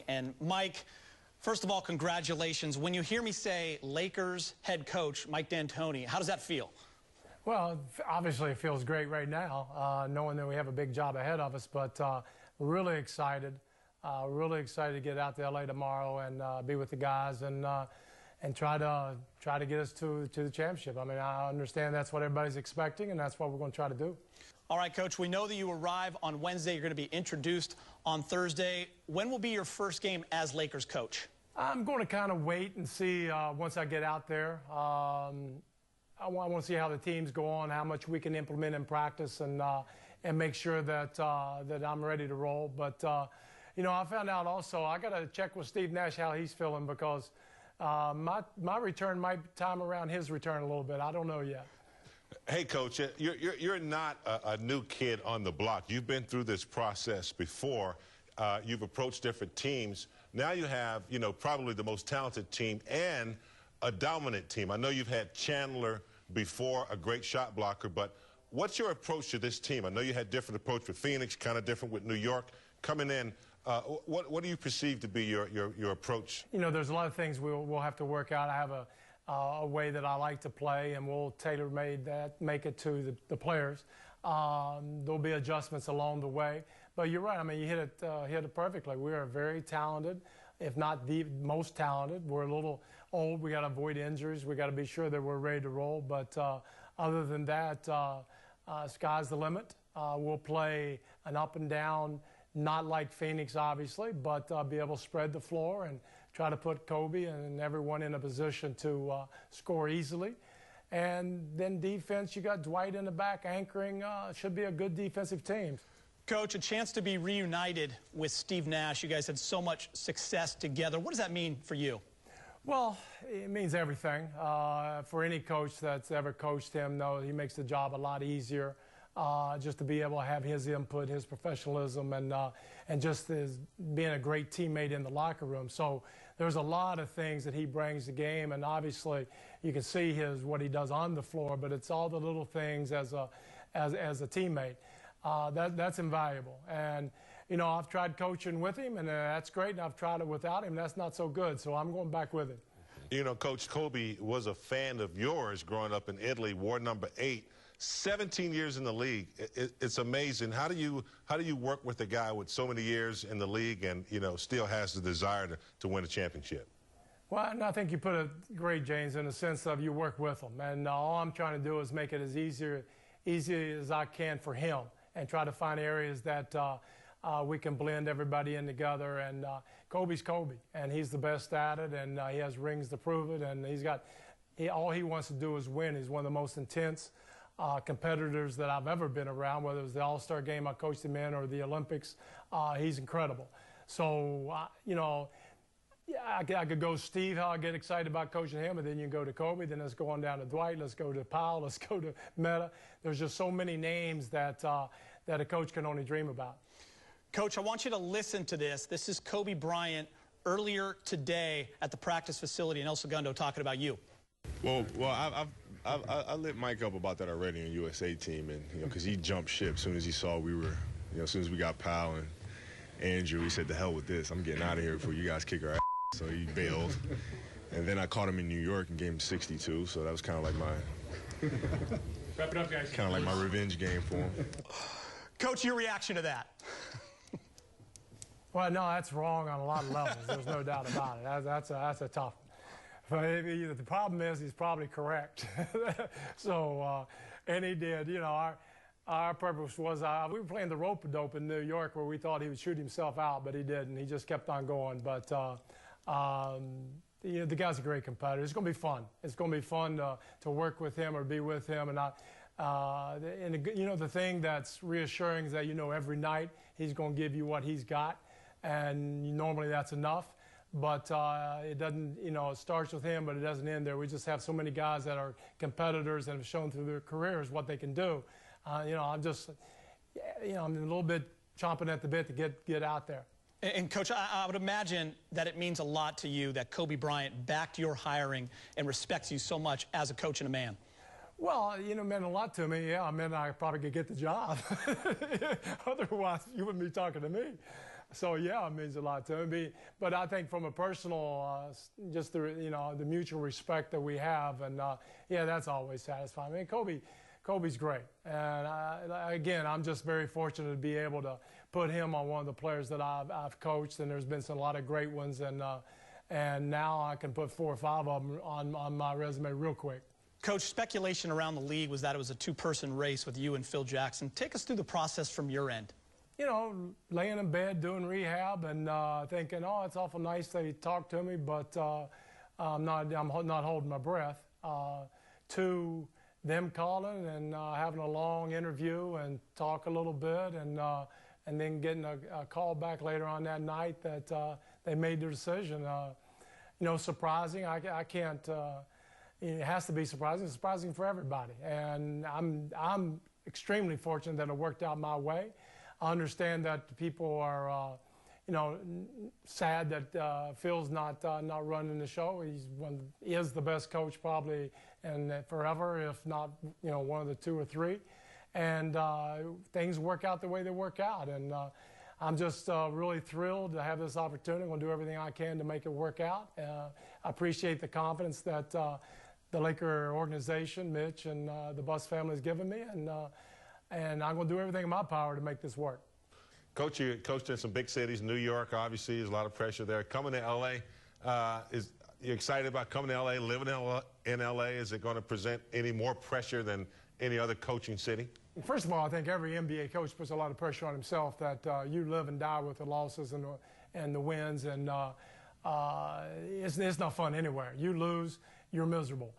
And Mike, first of all, congratulations. When you hear me say Lakers head coach Mike D'Antoni, how does that feel? Well, obviously it feels great right now, knowing that we have a big job ahead of us, but really excited to get out to LA tomorrow and be with the guys and try to get us to the championship. I mean, I understand that's what everybody's expecting, and that's what we're going to try to do. All right, Coach, we know that you arrive on Wednesday. You're going to be introduced on Thursday. When will be your first game as Lakers coach? I'm going to kind of wait and see once I get out there. I want to see how the teams go on, how much we can implement in practice, and make sure that that I'm ready to roll. But you know, I found out also I got to check with Steve Nash how he's feeling, because my return might time around his return a little bit. I don't know yet. Hey, Coach, you're not a new kid on the block. You've been through this process before. You've approached different teams. Now you have, you know, probably the most talented team and a dominant team. I know you've had Chandler before, a great shot blocker, but what's your approach to this team? I know you had different approach with Phoenix, kind of different with New York. Coming in, what do you perceive to be your approach? You know, there's a lot of things we'll have to work out. I have a way that I like to play, and we'll tailor-made that, make it to the players. There'll be adjustments along the way. But you're right. I mean, you hit it perfectly. We are very talented, if not the most talented. We're a little old. We got to avoid injuries. We got to be sure that we're ready to roll. But other than that, sky's the limit. We'll play an up and down, not like Phoenix, obviously, but be able to spread the floor and try to put Kobe and everyone in a position to score easily. And then defense, you got Dwight in the back anchoring. Should be a good defensive team. Coach, a chance to be reunited with Steve Nash. You guys had so much success together. What does that mean for you? Well, it means everything. For any coach that's ever coached him, knows he makes the job a lot easier. Just to be able to have his input, his professionalism, and just being a great teammate in the locker room. So there's a lot of things that he brings to the game, and obviously you can see what he does on the floor, but it's all the little things as a teammate. That's invaluable. And you know, I've tried coaching with him, and that's great, and I've tried it without him. That's not so good, so I'm going back with him. You know, Coach, Kobe was a fan of yours growing up in Italy, wore number 8. 17 years in the league. It's amazing. How do you work with a guy with so many years in the league and, you know, still has the desire to win a championship? Well, and I think you put it great, James, in the sense of you work with him. And all I'm trying to do is make it as easy as I can for him and try to find areas that we can blend everybody in together. And Kobe's Kobe, and he's the best at it, and he has rings to prove it. And all he wants to do is win. He's one of the most intense competitors that I've ever been around, whether it was the All-Star game I coached him in or the Olympics. He's incredible. So, you know, yeah, I could go Steve, how I get excited about coaching him, and then you go to Kobe, then let's go on down to Dwight, let's go to Powell, let's go to Meta. There's just so many names that a coach can only dream about. Coach, I want you to listen to this. This is Kobe Bryant earlier today at the practice facility in El Segundo talking about you. Well, I lit Mike up about that already in USA team, and you know, because he jumped ship as soon as he saw we were, you know, as soon as we got Powell and Andrew, he said, "The hell with this! I'm getting out of here before you guys kick our ass." So he bailed, and then I caught him in New York and gave him 62. So that was kind of like my wrap it up, guys. Kind of like my revenge game for him. Coach, your reaction to that? Well, no, that's wrong on a lot of levels. There's no doubt about it. That's a tough one. But the problem is he's probably correct. So, and he did. You know, our purpose was we were playing the rope-a-dope in New York where we thought he would shoot himself out, but he didn't. He just kept on going. But you know, the guy's a great competitor. It's going to be fun. It's going to be fun to work with him or be with him. And you know, the thing that's reassuring is that, you know, every night he's going to give you what he's got, and normally that's enough. But it doesn't, you know, it starts with him, but it doesn't end there. We just have so many guys that are competitors and have shown through their careers what they can do. You know, I'm just, you know, I'm a little bit chomping at the bit to get out there. And Coach, I would imagine that it means a lot to you that Kobe Bryant backed your hiring and respects you so much as a coach and a man. Well, you know, it meant a lot to me. Yeah, it meant I probably could get the job. Otherwise, you wouldn't be talking to me. So yeah, it means a lot to me. But I think from a personal, just the mutual respect that we have, and yeah, that's always satisfying. I mean, Kobe's great, and again, I'm just very fortunate to be able to put him on one of the players that I've coached, and there's been a lot of great ones, and now I can put 4 or 5 of them on my resume real quick. Coach, speculation around the league was that it was a 2-person race with you and Phil Jackson. Take us through the process from your end. You know, laying in bed, doing rehab, and thinking, oh, it's awful nice they talked to me, but I'm not holding my breath. To them calling and having a long interview and talk a little bit, and then getting a call back later on that night that they made their decision. You know, surprising. I can't. It has to be surprising. It's surprising for everybody, and I'm extremely fortunate that it worked out my way. I understand that people are, you know, sad that Phil's not running the show. He is the best coach probably and forever, if not, you know, one of the 2 or 3. And things work out the way they work out. And I'm just really thrilled to have this opportunity. I'm going to do everything I can to make it work out. I appreciate the confidence that the Laker organization, Mitch, and the Buss family has given me. And I'm going to do everything in my power to make this work. Coach, you coached in some big cities. New York, obviously, there's a lot of pressure there. Coming to L.A., is you excited about coming to L.A., living in L.A.? Is it going to present any more pressure than any other coaching city? First of all, I think every NBA coach puts a lot of pressure on himself that you live and die with the losses and the wins, and it's not fun anywhere. You lose, you're miserable.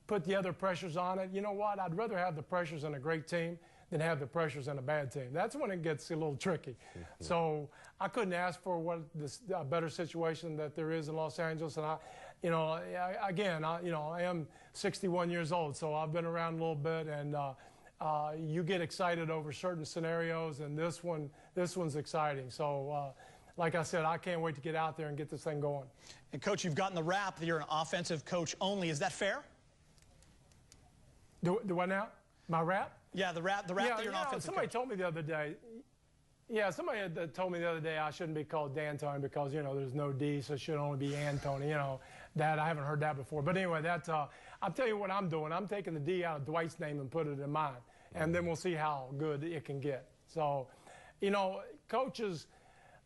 Put the other pressures on it. You know what? I'd rather have the pressures on a great team than have the pressures on a bad team. That's when it gets a little tricky. So I couldn't ask for a better situation that there is in Los Angeles. And I am 61 years old, so I've been around a little bit, and you get excited over certain scenarios, and this one's exciting. So. Like I said, I can't wait to get out there and get this thing going. And, Coach, you've gotten the rap that you're an offensive coach only. Is that fair? Do what now? My rap? Yeah, the rap that you're an offensive somebody coach. Told me the other day. Yeah, somebody had told me the other day I shouldn't be called D'Antoni because, you know, there's no D, so it should only be Antoni. You know, that I haven't heard that before. But anyway, I'll tell you what I'm doing. I'm taking the D out of Dwight's name and put it in mine. And then we'll see how good it can get. So, you know, coaches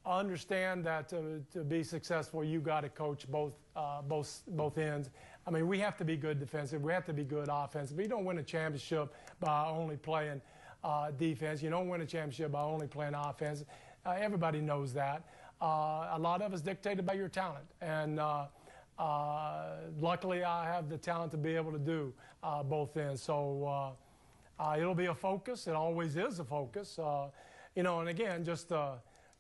understand that to be successful, you got to coach both ends. I mean, we have to be good defensive. We have to be good offensive. You don't win a championship by only playing defense. You don't win a championship by only playing offense. Everybody knows that. A lot of it's dictated by your talent. And luckily, I have the talent to be able to do both ends. So it'll be a focus. It always is a focus. You know, and again, just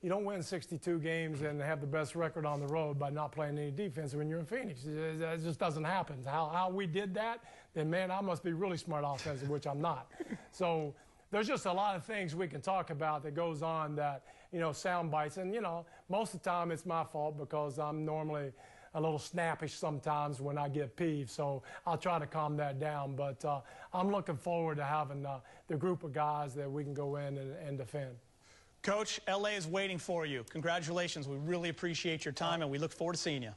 you don't win 62 games and have the best record on the road by not playing any defense when you're in Phoenix. It just doesn't happen. How we did that, then, man, I must be really smart offensive, which I'm not. So there's just a lot of things we can talk about that goes on that, you know, sound bites. And, you know, most of the time it's my fault because I'm normally a little snappish sometimes when I get peeved. So I'll try to calm that down. But I'm looking forward to having the group of guys that we can go in and defend. Coach, L.A. is waiting for you. Congratulations. We really appreciate your time, and we look forward to seeing you.